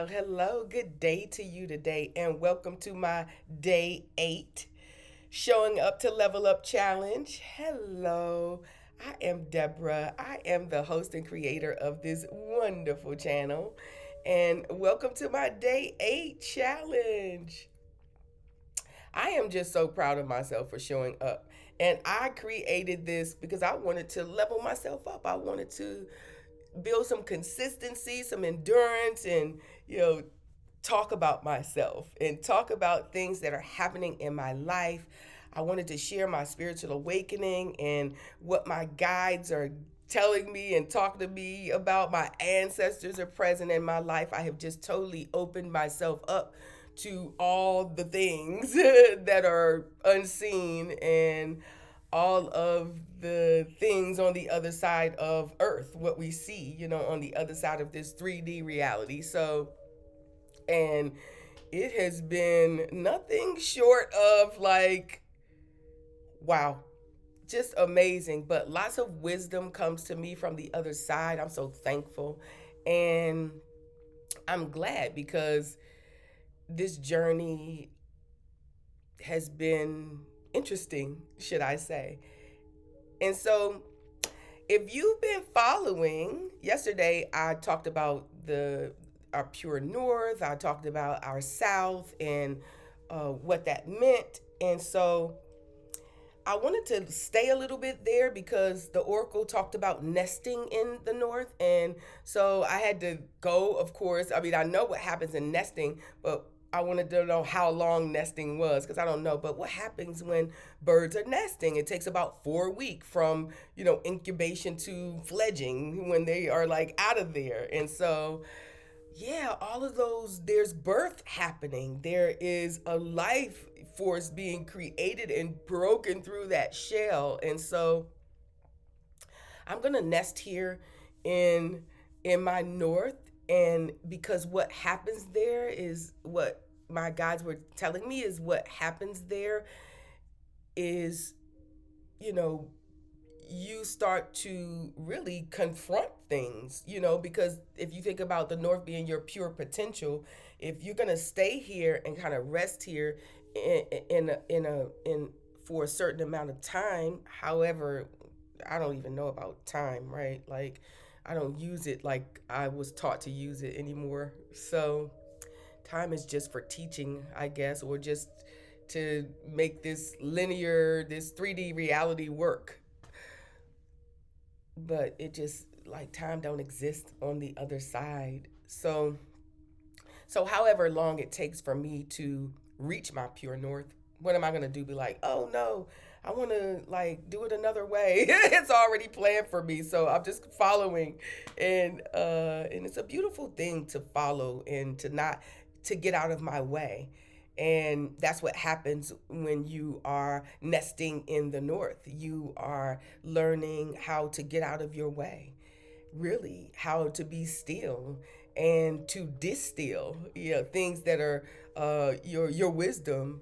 Hello. Good day to you today, and welcome to my day 8 showing up to Level Up Challenge. Hello. I am Deborah. I am the host and creator of this wonderful channel, and welcome to my day 8 challenge. I am just so proud of myself for showing up. And I created this because I wanted to level myself up. I wanted to build some consistency, some endurance, and, you know, talk about myself and talk about things that are happening in my life. I wanted to share my spiritual awakening and what my guides are telling me and talking to me about. My ancestors are present in my life. I have just totally opened myself up to all the things that are unseen and all of the things on the other side of Earth, what we see, on the other side of this 3D reality. So, and it has been nothing short of like, wow, just amazing. But lots of wisdom comes to me from the other side. I'm so thankful. And I'm glad because this journey has been interesting, should I say. And so, if you've been following, yesterday I talked about the our pure north. I talked about our south and what that meant. And so I wanted to stay a little bit there because the oracle talked about nesting in the north. And so I had to go, of course. I mean, I know what happens in nesting, but I wanted to know how long nesting was because I don't know. But what happens when birds are nesting? It takes about 4 weeks from, incubation to fledging when they are like out of there. And so yeah, all of those, there's birth happening. There is a life force being created and broken through that shell. And so I'm gonna nest here in my north, and because what happens there is what my guides were telling me is what happens there is, you know, you start to really confront things, because if you think about the north being your pure potential, if you're going to stay here and kind of rest here in for a certain amount of time, however, I don't even know about time, right? Like I don't use it like I was taught to use it anymore. So time is just for teaching, I guess, or just to make this 3D reality work, but it just like time don't exist on the other side. So however long it takes for me to reach my pure north, what am I going to do? Be like, oh no, I want to like do it another way. It's already planned for me, so I'm just following. And it's a beautiful thing to follow and to not to get out of my way. And that's what happens when you are nesting in the north. You are learning how to get out of your way, really, how to be still and to distill, things that are your wisdom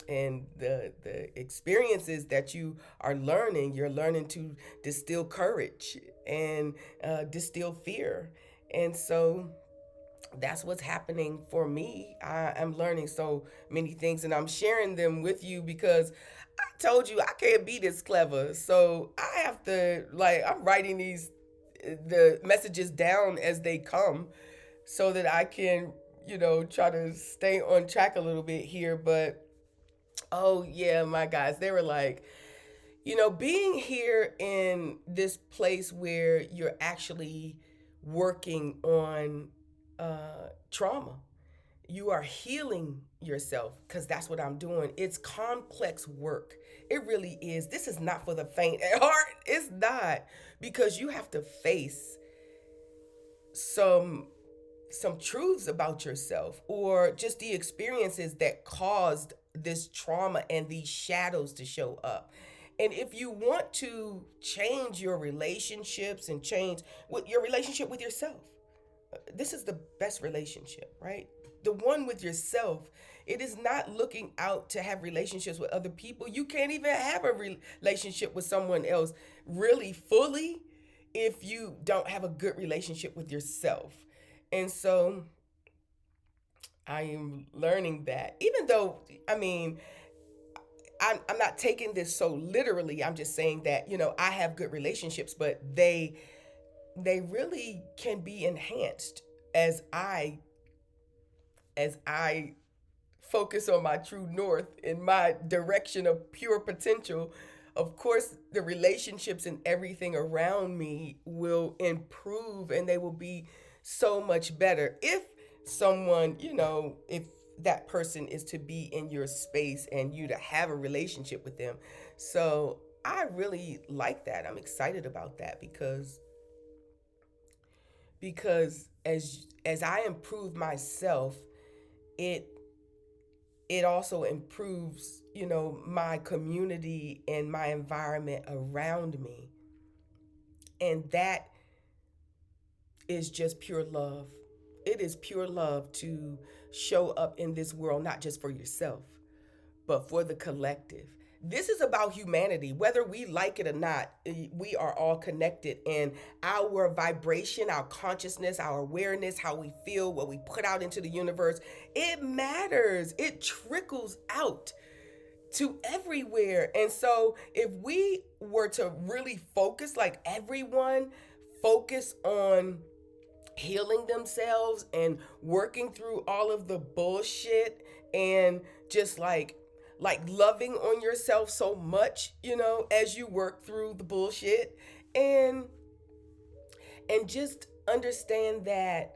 and the experiences that you are learning. You're learning to distill courage and distill fear. And so that's what's happening for me. I'm learning so many things and I'm sharing them with you because I told you I can't be this clever. So I have to, like, I'm writing the messages down as they come so that I can, try to stay on track a little bit here. But oh, yeah, my guys, they were like, being here in this place where you're actually working on trauma, you are healing yourself because that's what I'm doing. It's complex work. It really is. This is not for the faint at heart. It's not, because you have to face some truths about yourself or just the experiences that caused this trauma and these shadows to show up. And if you want to change your relationships and change with your relationship with yourself, this is the best relationship, right? The one with yourself. It is not looking out to have relationships with other people. You can't even have a relationship with someone else really fully if you don't have a good relationship with yourself. And so I am learning that. Even though, I mean, I'm not taking this so literally. I'm just saying that, I have good relationships, but they really can be enhanced as I focus on my true north in my direction of pure potential. Of course, the relationships and everything around me will improve, and they will be so much better if someone, if that person is to be in your space and you to have a relationship with them. So I really like that. I'm excited about that because as I improve myself, it it also improves, my community and my environment around me. And that is just pure love. It is pure love to show up in this world, not just for yourself, but for the collective. This is about humanity. Whether we like it or not, we are all connected. And our vibration, our consciousness, our awareness, how we feel, what we put out into the universe, it matters. It trickles out to everywhere. And so, if we were to really focus, like everyone, focus on healing themselves and working through all of the bullshit and just like loving on yourself so much, as you work through the bullshit, and just understand that,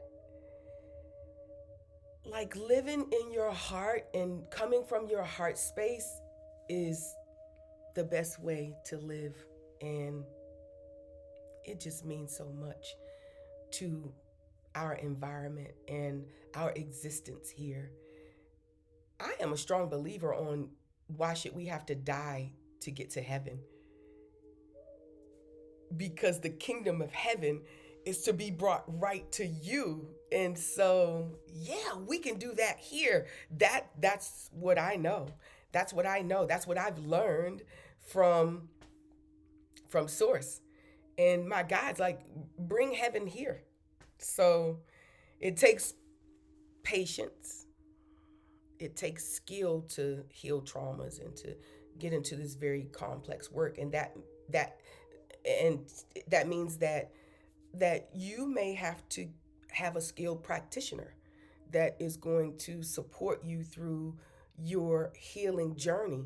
like, living in your heart and coming from your heart space is the best way to live. And it just means so much to our environment and our existence here. I am a strong believer on why should we have to die to get to heaven? Because the kingdom of heaven is to be brought right to you. And so, yeah, we can do that here. That's what I know. That's what I know. That's what I've learned from source. And my God's like, bring heaven here. So, it takes patience. It takes skill to heal traumas and to get into this very complex work. That and that means that you may have to have a skilled practitioner that is going to support you through your healing journey,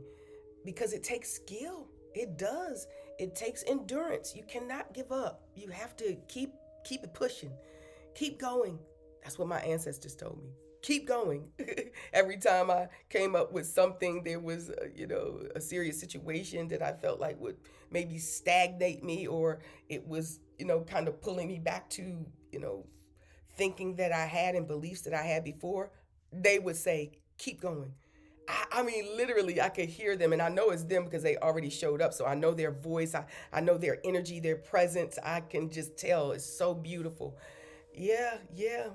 because it takes skill. It does. It takes endurance. You cannot give up. You have to keep it pushing. Keep going. That's what my ancestors told me. Keep going. Every time I came up with something, there was, a serious situation that I felt like would maybe stagnate me, or it was, kind of pulling me back to, thinking that I had and beliefs that I had before. They would say, keep going. I mean, literally, I could hear them, and I know it's them because they already showed up. So I know their voice, I know their energy, their presence. I can just tell. It's so beautiful. Yeah, yeah.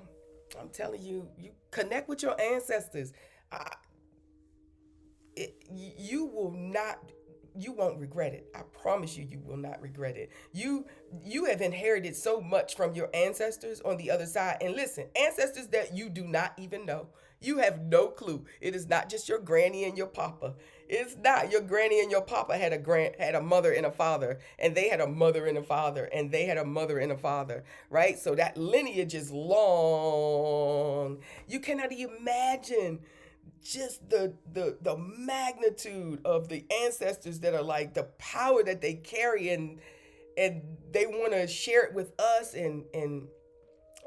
I'm telling you, you connect with your ancestors. I, you will not, you won't regret it. I promise you, you will not regret it. You have inherited so much from your ancestors on the other side. And listen, ancestors that you do not even know. You have no clue. It is not just your granny and your papa. It's not. Your granny and your papa had a mother and a father, and they had a mother and a father, and they had a mother and a father, right? So that lineage is long. You cannot imagine just the magnitude of the ancestors, that are like the power that they carry, and they want to share it with us, and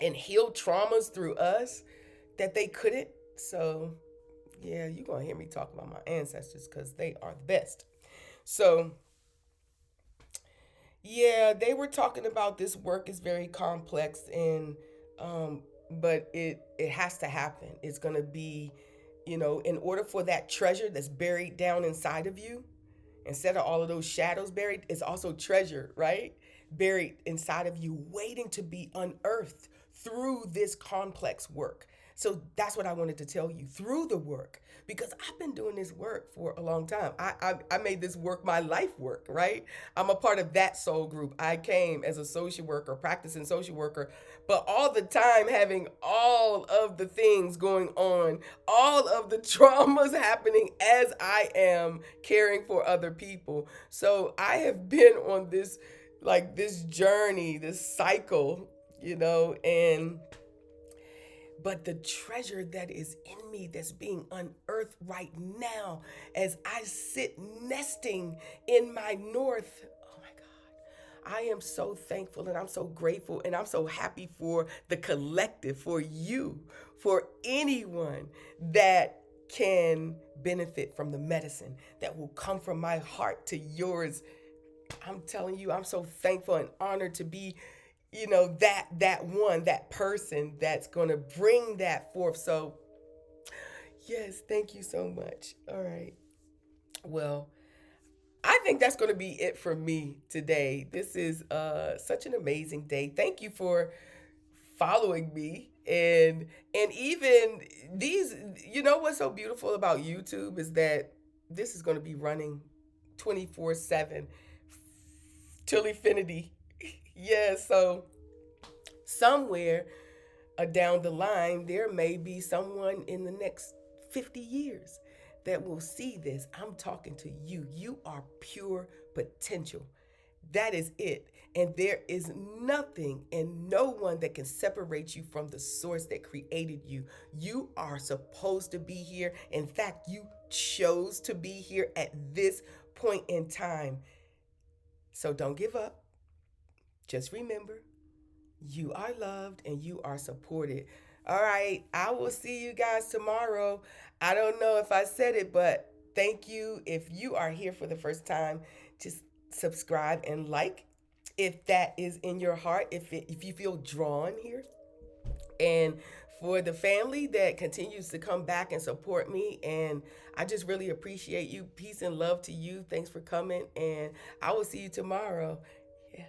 heal traumas through us that they couldn't. So yeah, you're gonna hear me talk about my ancestors because they are the best. So yeah, they were talking about this work is very complex, and um but it has to happen. It's going to be, in order for that treasure that's buried down inside of you, instead of all of those shadows buried, it's also treasure, right? Buried inside of you, waiting to be unearthed through this complex work. So that's what I wanted to tell you through the work, because I've been doing this work for a long time. I made this work my life work, right? I'm a part of that soul group. I came as a social worker, practicing social worker, but all the time having all of the things going on, all of the traumas happening as I am caring for other people. So I have been on this, like, this journey, this cycle, and but the treasure that is in me that's being unearthed right now as I sit nesting in my north. Oh my God. I am so thankful and I'm so grateful and I'm so happy for the collective, for you, for anyone that can benefit from the medicine that will come from my heart to yours. I'm telling you, I'm so thankful and honored to be, that person that's going to bring that forth. So yes, thank you so much. All right. Well, I think that's going to be it for me today. This is such an amazing day. Thank you for following me, and even these, what's so beautiful about YouTube is that this is going to be running 24/7 till infinity. Yeah, so somewhere down the line, there may be someone in the next 50 years that will see this. I'm talking to you. You are pure potential. That is it. And there is nothing and no one that can separate you from the source that created you. You are supposed to be here. In fact, you chose to be here at this point in time. So don't give up. Just remember, you are loved and you are supported. All right, I will see you guys tomorrow. I don't know if I said it, but thank you. If you are here for the first time, just subscribe and like if that is in your heart, if you feel drawn here. And for the family that continues to come back and support me, and I just really appreciate you. Peace and love to you. Thanks for coming, and I will see you tomorrow. Yeah.